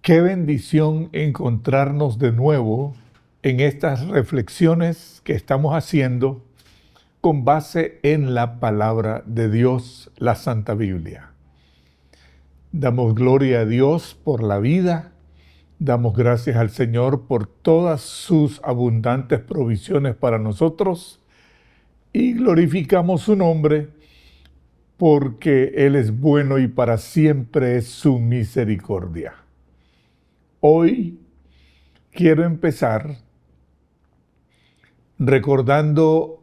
Qué bendición encontrarnos de nuevo en estas reflexiones que estamos haciendo con base en la palabra de Dios, la Santa Biblia. Damos gloria a Dios por la vida, damos gracias al Señor por todas sus abundantes provisiones para nosotros y glorificamos su nombre porque Él es bueno y para siempre es su misericordia. Hoy quiero empezar recordando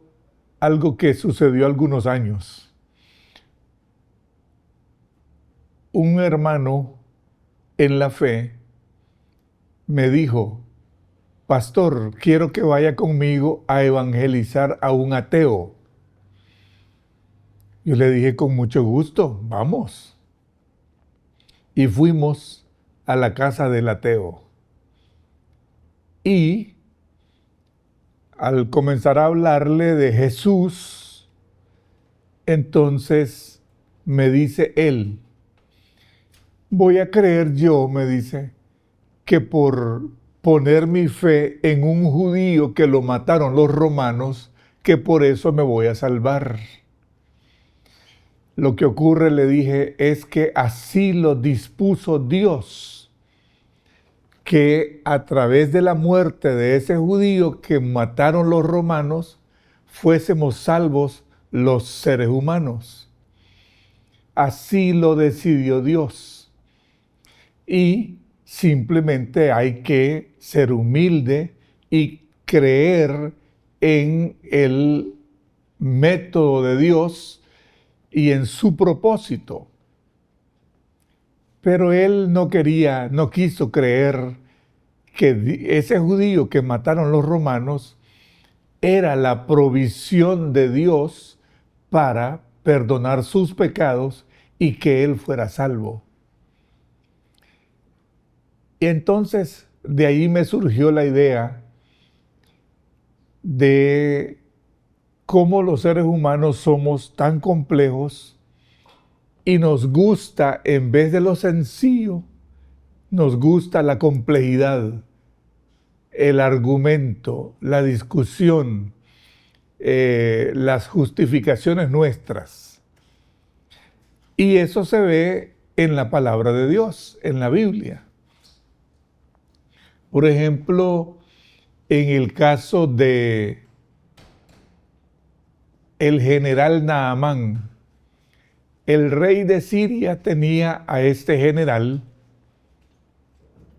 algo que sucedió algunos años. Un hermano en la fe me dijo: pastor, quiero que vaya conmigo a evangelizar a un ateo. Yo le dije: con mucho gusto, vamos. Y fuimos a la casa del ateo. Y al comenzar a hablarle de Jesús, entonces me dice él: voy a creer yo, me dice, que por poner mi fe en un judío que lo mataron los romanos, que por eso me voy a salvar. Lo que ocurre, le dije, es que así lo dispuso Dios, que a través de la muerte de ese judío que mataron los romanos, fuésemos salvos los seres humanos. Así lo decidió Dios. Y simplemente hay que ser humilde y creer en el método de Dios y en su propósito. Pero él no quiso creer que ese judío que mataron los romanos era la provisión de Dios para perdonar sus pecados y que él fuera salvo. Y entonces de ahí me surgió la idea de cómo los seres humanos somos tan complejos y nos gusta, en vez de lo sencillo, nos gusta la complejidad, el argumento, la discusión, las justificaciones nuestras. Y eso se ve en la palabra de Dios, en la Biblia. Por ejemplo, en el caso de el general Naamán, el rey de Siria tenía a este general,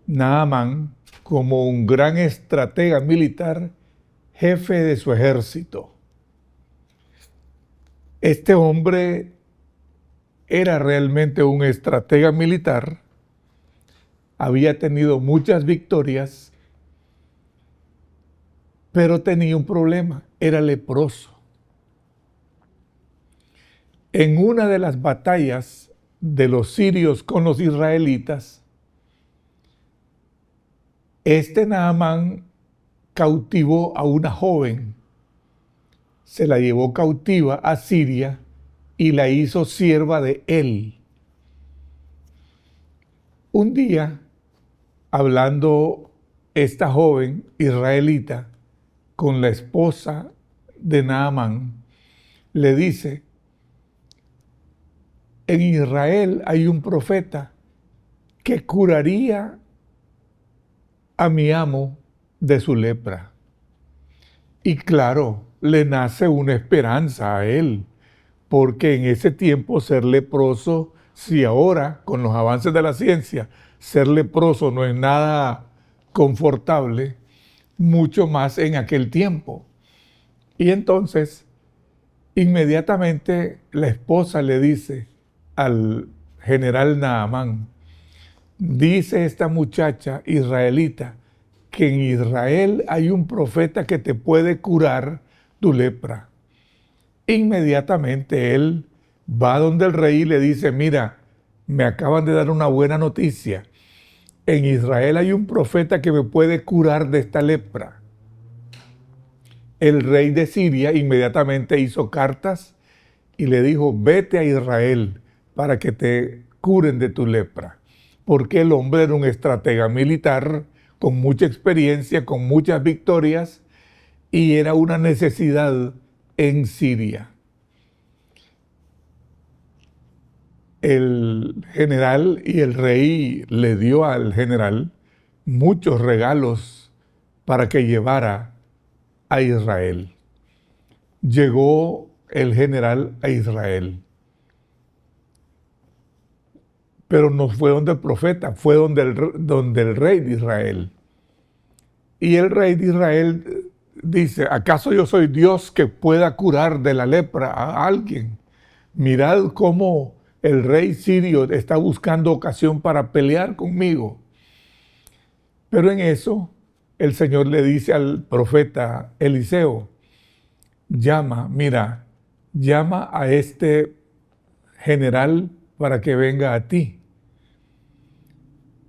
Naamán, como un gran estratega militar, jefe de su ejército. Este hombre era realmente un estratega militar, había tenido muchas victorias, pero tenía un problema, era leproso. En una de las batallas de los sirios con los israelitas, este Naamán cautivó a una joven, se la llevó cautiva a Siria y la hizo sierva de él. Un día, hablando esta joven israelita con la esposa de Naamán, le dice: en Israel hay un profeta que curaría a mi amo de su lepra. Y claro, le nace una esperanza a él, porque en ese tiempo ser leproso, si ahora con los avances de la ciencia ser leproso no es nada confortable, mucho más en aquel tiempo. Y entonces, inmediatamente la esposa le dice al general Naamán: dice esta muchacha israelita que en Israel hay un profeta que te puede curar tu lepra. Inmediatamente él va donde el rey y le dice: mira, me acaban de dar una buena noticia. En Israel hay un profeta que me puede curar de esta lepra. El rey de Siria inmediatamente hizo cartas y le dijo: vete a Israel para que te curen de tu lepra. porque el hombre era un estratega militar con mucha experiencia, con muchas victorias, y era una necesidad en Siria. El general y el rey le dio al general muchos regalos para que llevara a Israel. Llegó el general a Israel, pero no fue donde el profeta, fue donde el rey de Israel. Y el rey de Israel dice: ¿acaso yo soy Dios que pueda curar de la lepra a alguien? Mirad cómo el rey sirio está buscando ocasión para pelear conmigo. Pero en eso el Señor le dice al profeta Eliseo: llama a este general para que venga a ti.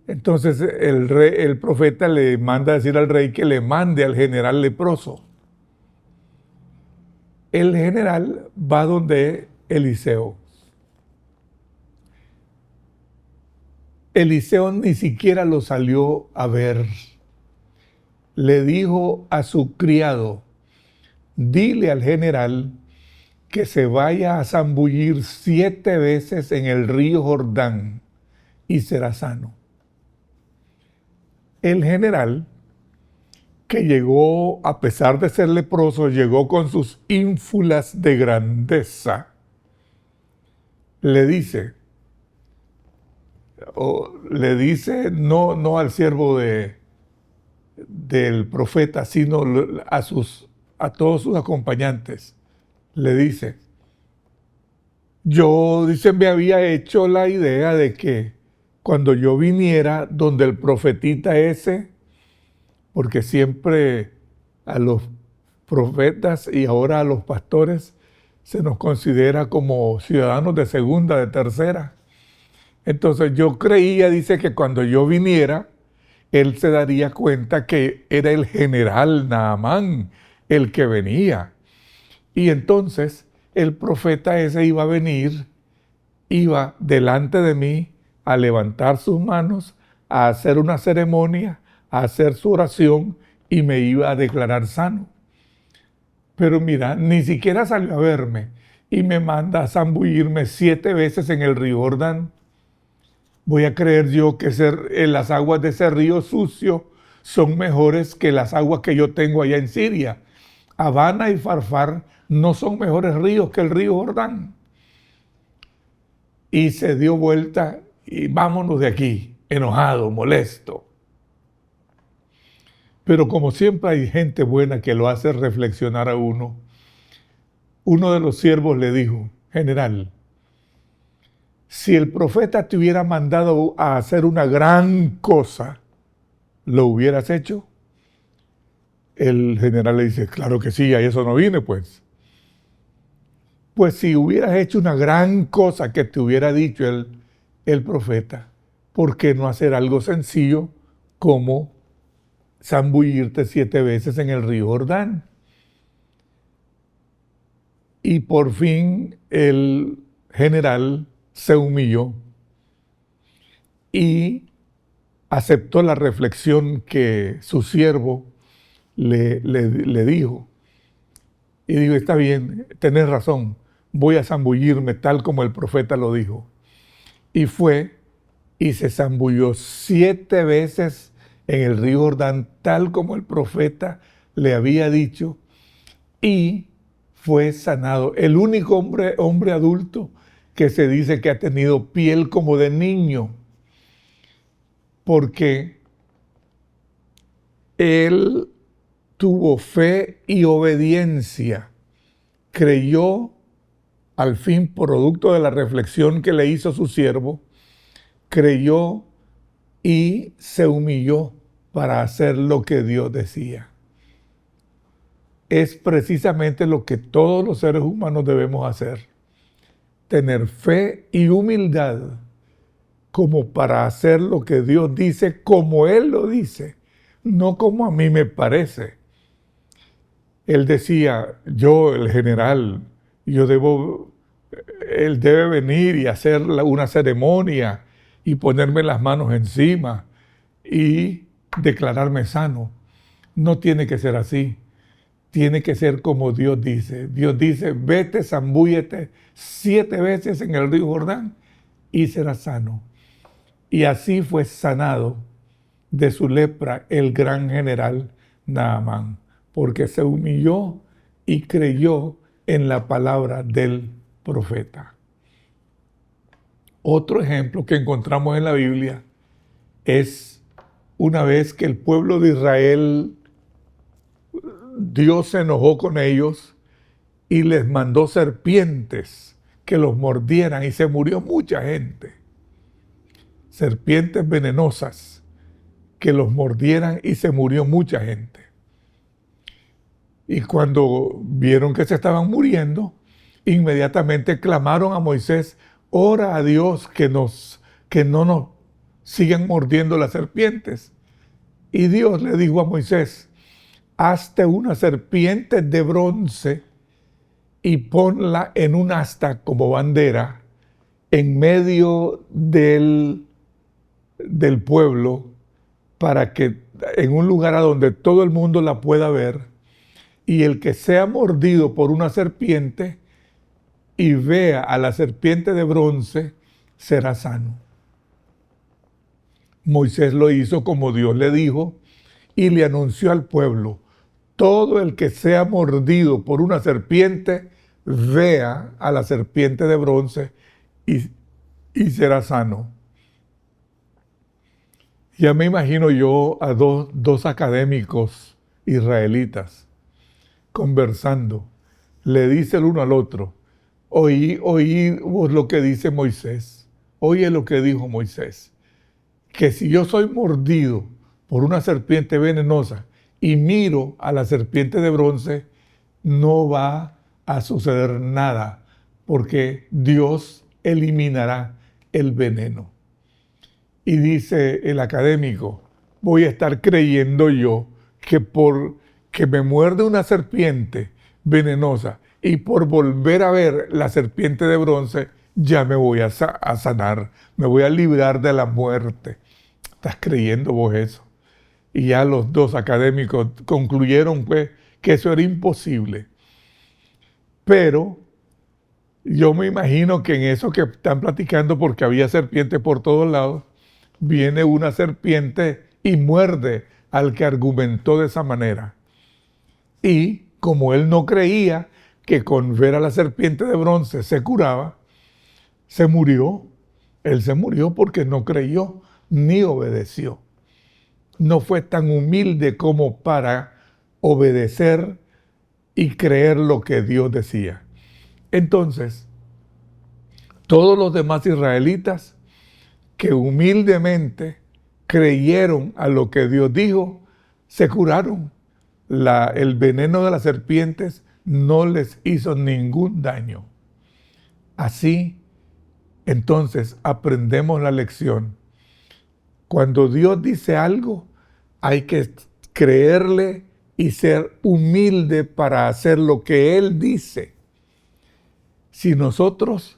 Entonces el profeta le manda a decir al rey que le mande al general leproso. El general va donde Eliseo. Eliseo ni siquiera lo salió a ver. Le dijo a su criado: dile al general que se vaya a zambullir 7 veces en el río Jordán y será sano. El general, que llegó, a pesar de ser leproso, llegó con sus ínfulas de grandeza, le dice no al siervo del profeta, sino a todos sus acompañantes, le dice: dice, me había hecho la idea de que cuando yo viniera donde el profetita ese, porque siempre a los profetas y ahora a los pastores se nos considera como ciudadanos de segunda, de tercera. Entonces yo creía, dice, que cuando yo viniera, él se daría cuenta que era el general Naamán el que venía. Y entonces el profeta ese iba a venir, iba delante de mí a levantar sus manos, a hacer una ceremonia, a hacer su oración y me iba a declarar sano. Pero mira, ni siquiera salió a verme y me manda a zambullirme 7 veces en el río Jordán. Voy a creer yo que las aguas de ese río sucio son mejores que las aguas que yo tengo allá en Siria. Habana y Farfar no son mejores ríos que el río Jordán. Y se dio vuelta y vámonos de aquí, enojado, molesto. Pero como siempre hay gente buena que lo hace reflexionar a uno, uno de los siervos le dijo: general, si el profeta te hubiera mandado a hacer una gran cosa, ¿lo hubieras hecho? El general le dice: claro que sí, a eso no vine pues. Pues si hubieras hecho una gran cosa que te hubiera dicho el profeta, ¿por qué no hacer algo sencillo como zambullirte 7 veces en el río Jordán? Y por fin el general se humilló y aceptó la reflexión que su siervo le dijo. Y dijo: está bien, tenés razón, voy a zambullirme tal como el profeta lo dijo. Y fue y se zambulló 7 veces en el río Jordán, tal como el profeta le había dicho, y fue sanado. El único hombre adulto que se dice que ha tenido piel como de niño, porque él tuvo fe y obediencia, creyó al fin, producto de la reflexión que le hizo su siervo, creyó y se humilló para hacer lo que Dios decía. Es precisamente lo que todos los seres humanos debemos hacer: tener fe y humildad como para hacer lo que Dios dice, como Él lo dice, no como a mí me parece. Él decía: yo, el general, él debe venir y hacer una ceremonia y ponerme las manos encima y declararme sano. No tiene que ser así. Tiene que ser como Dios dice. Dios dice, vete, zambúllete 7 veces en el río Jordán y serás sano. Y así fue sanado de su lepra el gran general Naamán, porque se humilló y creyó en la palabra del profeta. Otro ejemplo que encontramos en la Biblia es una vez que el pueblo de Israel, Dios se enojó con ellos y les mandó serpientes que los mordieran y se murió mucha gente. Serpientes venenosas que los mordieran y se murió mucha gente. Y cuando vieron que se estaban muriendo, inmediatamente clamaron a Moisés, ora a Dios que no nos sigan mordiendo las serpientes. Y Dios le dijo a Moisés, hazte una serpiente de bronce y ponla en un asta como bandera en medio del pueblo, para que en un lugar a donde todo el mundo la pueda ver, y el que sea mordido por una serpiente y vea a la serpiente de bronce será sano. Moisés lo hizo como Dios le dijo y le anunció al pueblo, todo el que sea mordido por una serpiente vea a la serpiente de bronce y será sano. Ya me imagino yo a dos académicos israelitas conversando. Le dice el uno al otro, oí vos lo que dice Moisés, oye lo que dijo Moisés, que si yo soy mordido por una serpiente venenosa y miro a la serpiente de bronce, no va a suceder nada, porque Dios eliminará el veneno. Y dice el académico, voy a estar creyendo yo que por que me muerde una serpiente venenosa y por volver a ver la serpiente de bronce, ya me voy a sanar, me voy a librar de la muerte. ¿Estás creyendo vos eso? Y ya los dos académicos concluyeron pues, que eso era imposible. Pero yo me imagino que en eso que están platicando, porque había serpientes por todos lados, viene una serpiente y muerde al que argumentó de esa manera. Y como él no creía que con ver a la serpiente de bronce se curaba, se murió. Él se murió porque no creyó ni obedeció. No fue tan humilde como para obedecer y creer lo que Dios decía. Entonces, todos los demás israelitas que humildemente creyeron a lo que Dios dijo, se curaron. El veneno de las serpientes no les hizo ningún daño. Así, entonces, aprendemos la lección. Cuando Dios dice algo, hay que creerle y ser humilde para hacer lo que Él dice. Si nosotros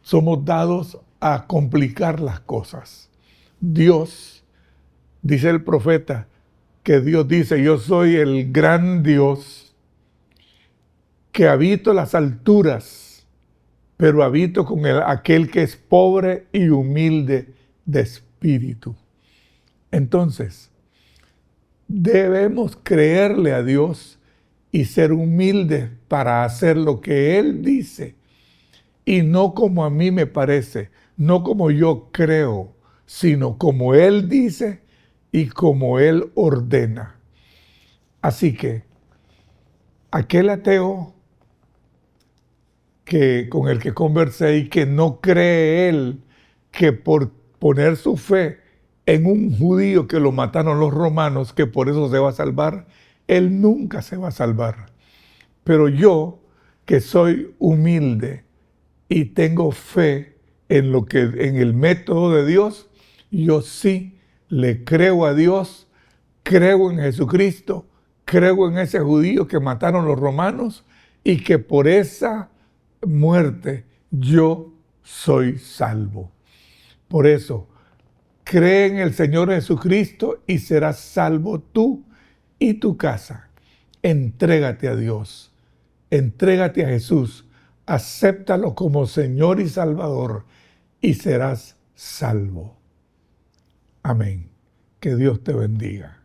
somos dados a complicar las cosas. Dios, dice el profeta, que Dios dice, yo soy el gran Dios que habito las alturas, pero habito con aquel que es pobre y humilde de espíritu. Entonces, debemos creerle a Dios y ser humildes para hacer lo que Él dice, y no como a mí me parece, no como yo creo, sino como Él dice y como Él ordena. Así que aquel ateo con el que conversé y que no cree él que por poner su fe en un judío que lo mataron los romanos, que por eso se va a salvar, él nunca se va a salvar. Pero yo, que soy humilde y tengo fe en el método de Dios, yo sí le creo a Dios, creo en Jesucristo, creo en ese judío que mataron los romanos y que por esa muerte yo soy salvo. Por eso, cree en el Señor Jesucristo y serás salvo tú y tu casa. Entrégate a Dios, entrégate a Jesús, acéptalo como Señor y Salvador y serás salvo. Amén. Que Dios te bendiga.